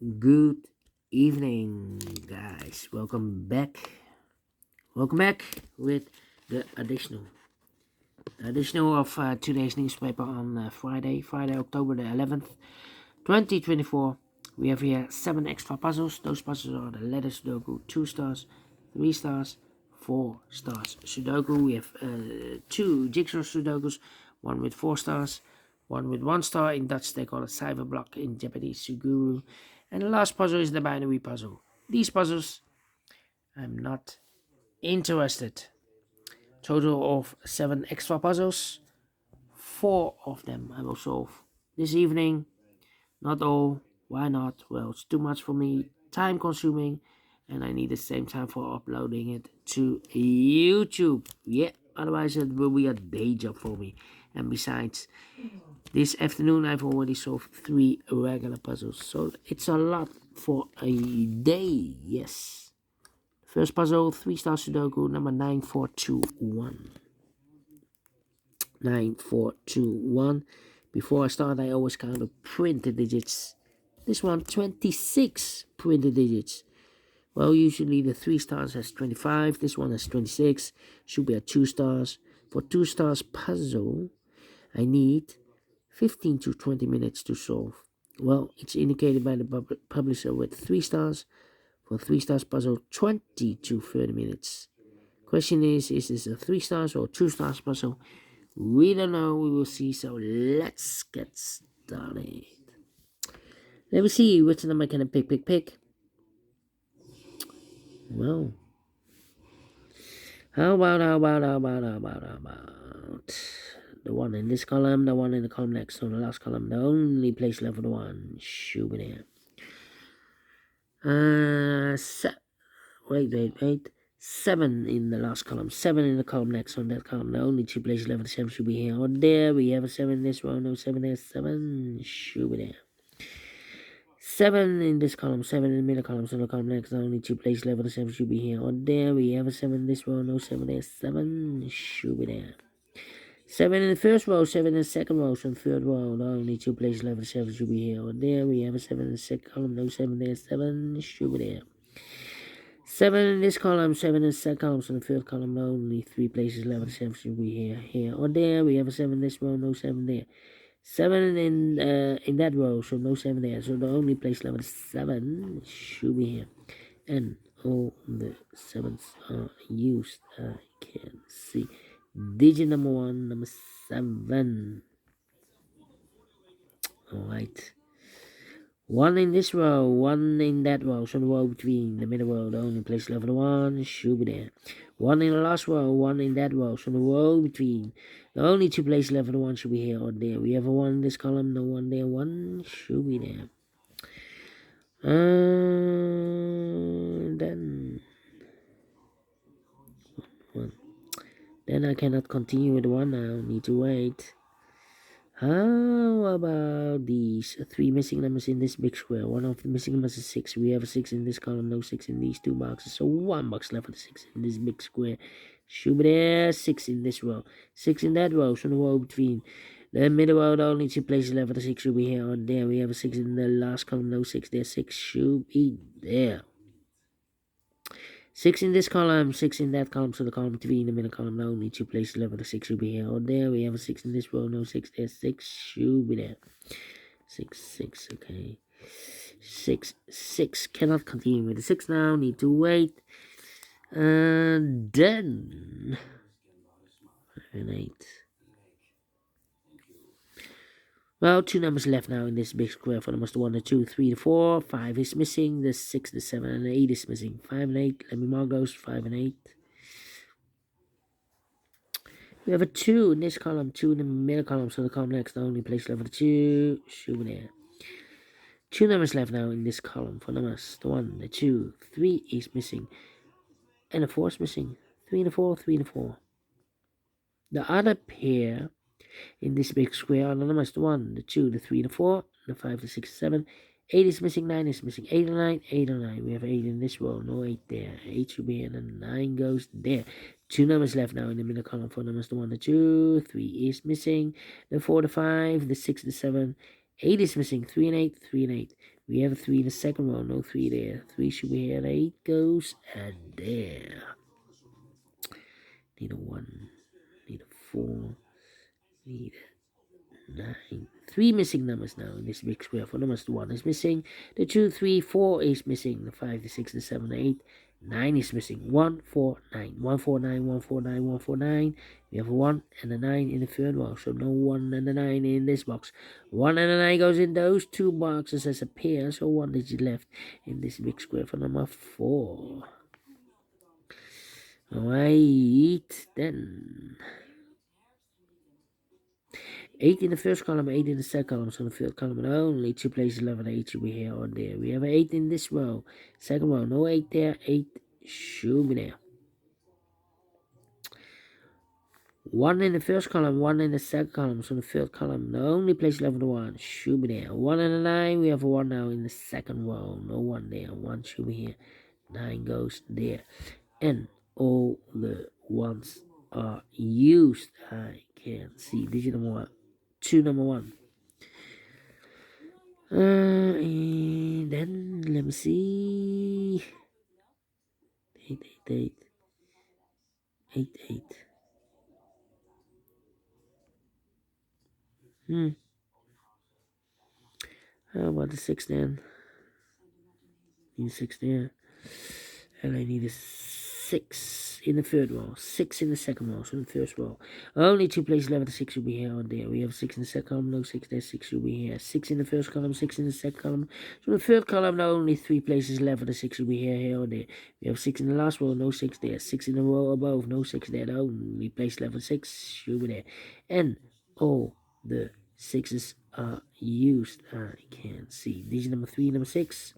Good evening, guys. Welcome back. Welcome back with the additional of today's newspaper on Friday, October the 11th, 2024. We have here 7 extra puzzles. Those puzzles are the letter Sudoku, 2 stars, 3 stars, 4 stars Sudoku. We have 2 jigsaw Sudokus, one with 4 stars, one with 1 star. In Dutch they call it cyberblock, in Japanese Suguru. And the last puzzle is the binary puzzle. These puzzles, I'm not interested. Total of 7 extra puzzles. 4 of them I will solve this evening. Not all. Why not? Well, it's too much for me, time consuming, and I need the same time for uploading it to YouTube. Yeah, otherwise it will be a day job for me. And besides, this afternoon I've already solved 3 regular puzzles, so it's a lot for a day. Yes. First puzzle, 3 star Sudoku, number 9421. 9421. Before I start, I always count the printed digits. This one, 26 printed digits. Well, usually the 3 stars has 25. This one has 26. Should be at 2 stars. For 2 stars puzzle, I need 15 to 20 minutes to solve. Well, it's indicated by the publisher with 3 stars. For 3 stars puzzle, 20 to 30 minutes. Question is this a 3 stars or 2 stars puzzle? We don't know, we will see, so let's get started. Let me see, which number can I pick? Well, how about the one in this column, the one in the column next to the last column, the only place left for the one, should be there. Wait. 7 in the last column, 7 in the column next on that column. The only 2 places left, the 7 should be here or there. We have a 7 in this row, no 7 there, 7 should be there. 7 in this column, 7 in the middle column, so the column next, the only 2 places left, the 7 should be here or there. We have a 7 in this row, no 7 there, 7 should be there. 7 in the first row, 7 in the second row, so the third row, the only 2 places left, the 7 should be here or there. We have a 7 in the second column, no 7 there, 7 should be there. 7 in this column, 7 in the second column, so the third column, only 3 places left, the 7 should be here or there. We have a 7 in this row, no 7 there. 7 in that row, so no 7 there. So the only place left is 7 should be here. And all the 7s are used. I can see. Digit number 1, number 7. Alright. 1 in this row, 1 in that row, so the row between the middle row, the only place left for the 1 should be there. 1 in the last row, 1 in that row, so the row between the only 2 places left for the 1 should be here or there. We have a 1 in this column, no 1 there, 1 should be there. Then 1. Then I cannot continue with 1 now, need to wait. How about these 3 missing numbers in this big square? One of the missing numbers is 6. We have a 6 in this column, no 6 in these 2 boxes. So 1 box left for the 6 in this big square. Should be there. 6 in this row. 6 in that row. So the row between the middle row, the only 2 places left for the 6 should be here or there. We have a 6 in the last column, no 6 there. 6 should be there. 6 in this column, 6 in that column, so the column between the middle column, only 2 places left, the 6 should be here or there. We have a 6 in this row, no 6 there, 6 should be there. 6, okay. 6, cannot continue with the 6 now, need to wait. And then, 5 and 8. Well, 2 numbers left now in this big square for the 1, the 2, 3, the 4. 5 is missing. The 6, the 7, and the 8 is missing. 5 and 8. Let me mark those. 5 and 8. We have a 2 in this column. 2 in the middle column. So the column next, the only place left for the 2 should be there. 2 numbers left now in this column for numbers. The 1, the 2, 3 is missing. And the 4 is missing. 3 and the 4, 3 and the 4. The other pair in this big square are the numbers the 1, the 2, the 3, the 4, the 5, the 6, the 7. 8 is missing, 9 is missing. 8 and 9, 8 and 9. We have 8 in this row, no 8 there. 8 should be here, and 9 goes there. 2 numbers left now in the middle column for numbers the 1, the 2, 3 is missing. The 4, the 5, the 6, the 7. 8 is missing, 3 and 8, 3 and 8. We have a 3 in the second row, no 3 there. 3 should be here, and 8 goes, and there. Need a 1, need a 4, need a 9. 3 missing numbers now in this big square. For numbers, the 1 is missing, the 2, 3, 4 is missing, the 5, the 6, the 7, the 8, 9 is missing. 1, 4, 9. 1, 4, 9, 1, 4, 9, 1, 4, 9. We have a 1 and a 9 in the third row, so no 1 and a 9 in this box. 1 and a 9 goes in those two boxes as a pair, so 1 digit left in this big square for number 4. Alright, then 8 in the first column, 8 in the second column, so the third column only 2 places 11, 8 should be here or there. We have an 8 in this row, second row, no 8 there, 8 should be there. 1 in the first column, 1 in the second column, so the third column, the only place 11 to 1 should be there. 1 and a 9, we have a 1 now in the second row, no 1 there, 1 should be here, 9 goes there. And all the ones are used. I can see digit number 1, 2 number 1. And then let me see. 8, 8, 8. 8, 8. How about the 6 then? Need a 6 there. And I need a 6 in the third row, 6 in the second row, so in the first row. Only 2 places left, the 6 will be here or there. We have 6 in the second column, no 6 there, 6 will be here. 6 in the first column, 6 in the second column. So in the third column, now only 3 places left, the 6 will be here or there. We have 6 in the last row, no 6 there. 6 in the row above, no 6 there. The only place left, the 6 should be there. And all the 6s are used. I can see. Digit number 3, number 6.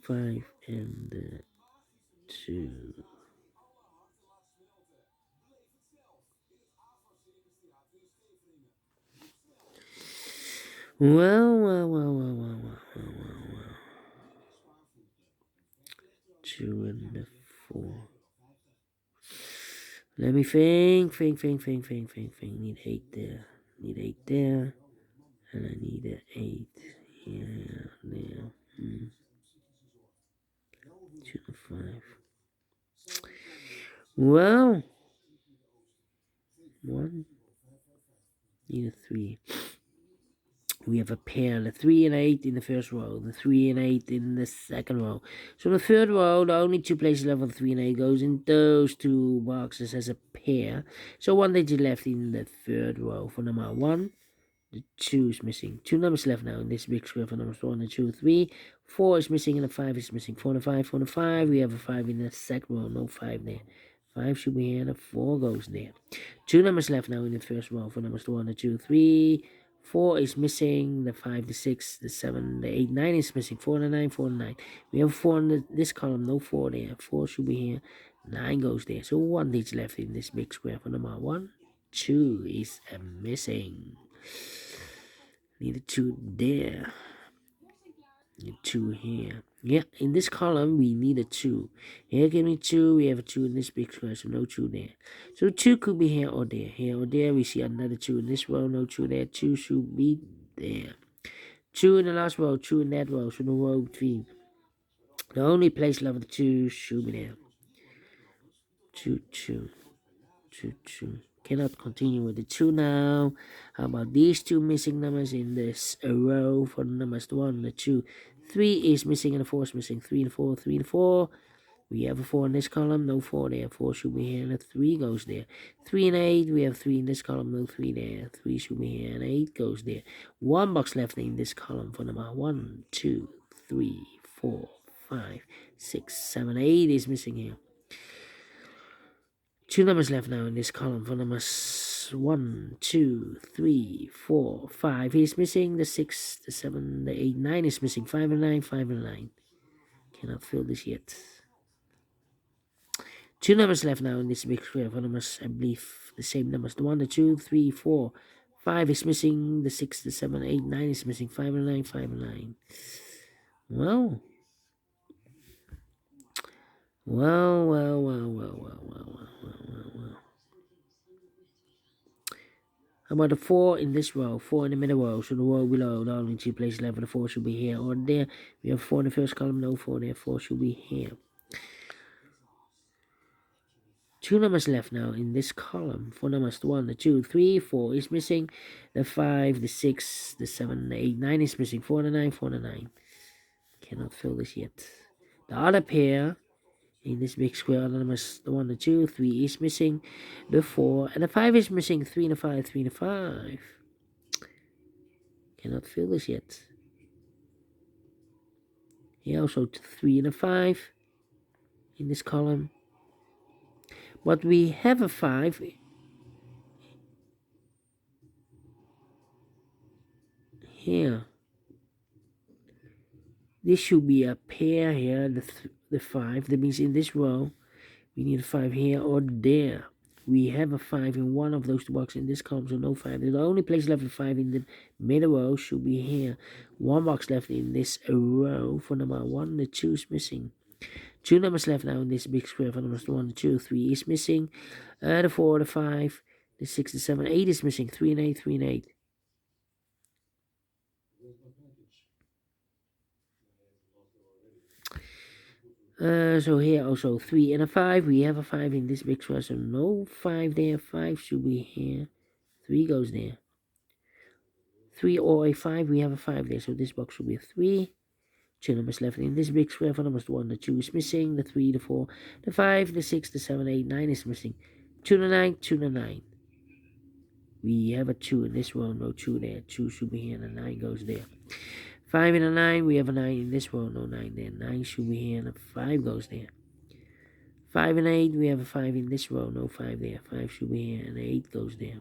5 and 2. Well. 2 and 4. Let me think. Need 8 there. Need 8 there. And I need an 8 here, there. 2 and 5. Well, 1. Need a 3. We have a pair, the 3 and 8 in the first row, the 3 and 8 in the second row. So the third row, the only 2 places left for the 3 and 8 goes in those 2 boxes as a pair. So 1 digit left in the third row for number 1. The 2 is missing. 2 numbers left now in this big square for numbers 1 and 2, 3. 4 is missing and the 5 is missing. 4 and 5, 4 and 5. We have a 5 in the second row, no 5 there. 5 should be here and a 4 goes there. 2 numbers left now in the first row for numbers 1 and 2, 3. 4 is missing, the 5, the 6, the 7, the 8, 9 is missing, 4 and 9, 4 and 9. We have 4 in this column, no 4 there. 4 should be here, 9 goes there. So 1 digit left in this big square for number 1. 2 is missing. Need a 2 there. Need 2 here. Yeah, in this column, we need a 2. Here, give me 2. We have a 2 in this big square, so no 2 there. So 2 could be here or there. Here or there, we see another 2 in this row, no 2 there. 2 should be there. 2 in the last row, 2 in that row, so no row between. The only place left with the 2 should be there. 2, 2. 2, 2. Cannot continue with the 2 now. How about these 2 missing numbers in this row for numbers 1 and the 2? 3 is missing and the 4 is missing. 3 and 4, 3 and 4. We have a 4 in this column, no 4 there. 4 should be here and a 3 goes there. 3 and 8, we have 3 in this column, no 3 there. 3 should be here and 8 goes there. 1 box left in this column for number 1, 2, 3, 4, 5, 6, 7, 8 is missing here. 2 numbers left now in this column for numbers 1, 2, 3, 4, 5. He's missing the 6, the 7, the 8, 9 is missing. 5 and 9, 5 and 9. Cannot fill this yet. 2 numbers left now in this big square for numbers, I believe, the same numbers. The 1, the 2, 3, 4, 5 is missing. The 6, the 7, 8, 9 is missing. 5 and 9, 5 and 9. Well. How about the 4 in this row? 4 in the middle row. So the row below, the only 2 places left for the 4 should be here or there. We have 4 in the first column, no 4 there. 4 should be here. 2 numbers left now in this column. 4 numbers, the 1, the 2, 3, 4 is missing. The 5, the 6, the 7, the 8, 9 is missing. 4 and the 9, 4 and the 9. Cannot fill this yet. The other pair in this big square, the numbers, the 1, the 2, 3 is missing. The 4 and the 5 is missing. 3 and the 5, 3 and the 5. Cannot fill this yet. Here also 3 and a 5 in this column. But we have a 5 here. This should be a pair here, the 5. That means in this row, we need a 5 here or there. We have a 5 in one of those two boxes in this column, so no 5. The only place left for 5 in the middle row should be here. One box left in this row for number 1. The 2 is missing. 2 numbers left now in this big square for numbers 1, 2, 3 is missing. The 4, the 5, the 6, the 7, 8 is missing. 3 and 8, 3 and 8. So here also 3 and a 5. We have a 5 in this big square, so no 5 there. 5 should be here. 3 goes there. 3 or a 5. We have a 5 there, so this box should be a 3. 2 numbers left in this big square for numbers 1, the 2 is missing. The 3, the 4, the 5, the 6, the 7, 8, 9 is missing. 2 and 9, 2 and 9. We have a 2 in this row, no 2 there. 2 should be here, and the 9 goes there. 5 and a 9, we have a 9 in this row, no 9 there. 9 should be here, and a 5 goes there. 5 and 8, we have a 5 in this row, no 5 there. 5 should be here, and 8 goes there.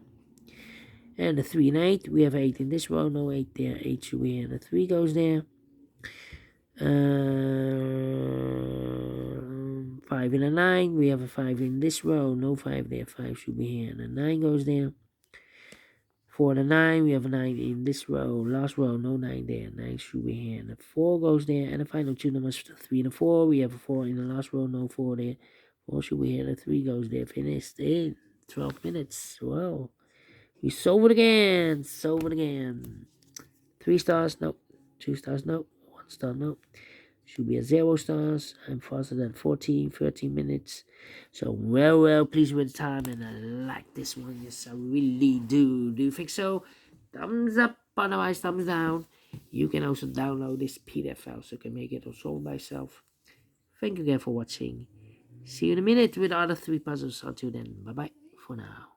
And the 3 and 8, we have 8 in this row, no 8 there. 8 should be here, and the 3 goes there. 5 and a 9, we have a 5 in this row, no 5 there. 5 should be here, and a 9 goes there. 4 and a 9, we have a 9 in this row, last row, no 9 there. 9 should be here, and a 4 goes there. And the final 2 numbers, 3 and a 4, we have a 4 in the last row, no 4 there. 4 should be here, and a 3 goes there. Finished in 12 minutes. Wow. We solved it again. 3 stars, nope. 2 stars, nope. 1 star, nope. Should be a 0 stars. I'm faster than 13 minutes. So well pleased with the time, and I like this one. Yes, I really do. Do you think so? Thumbs up, otherwise thumbs down. You can also download this PDF file so you can make it also by yourself. Thank you again for watching. See you in a minute with other 3 puzzles. Until then, bye bye for now.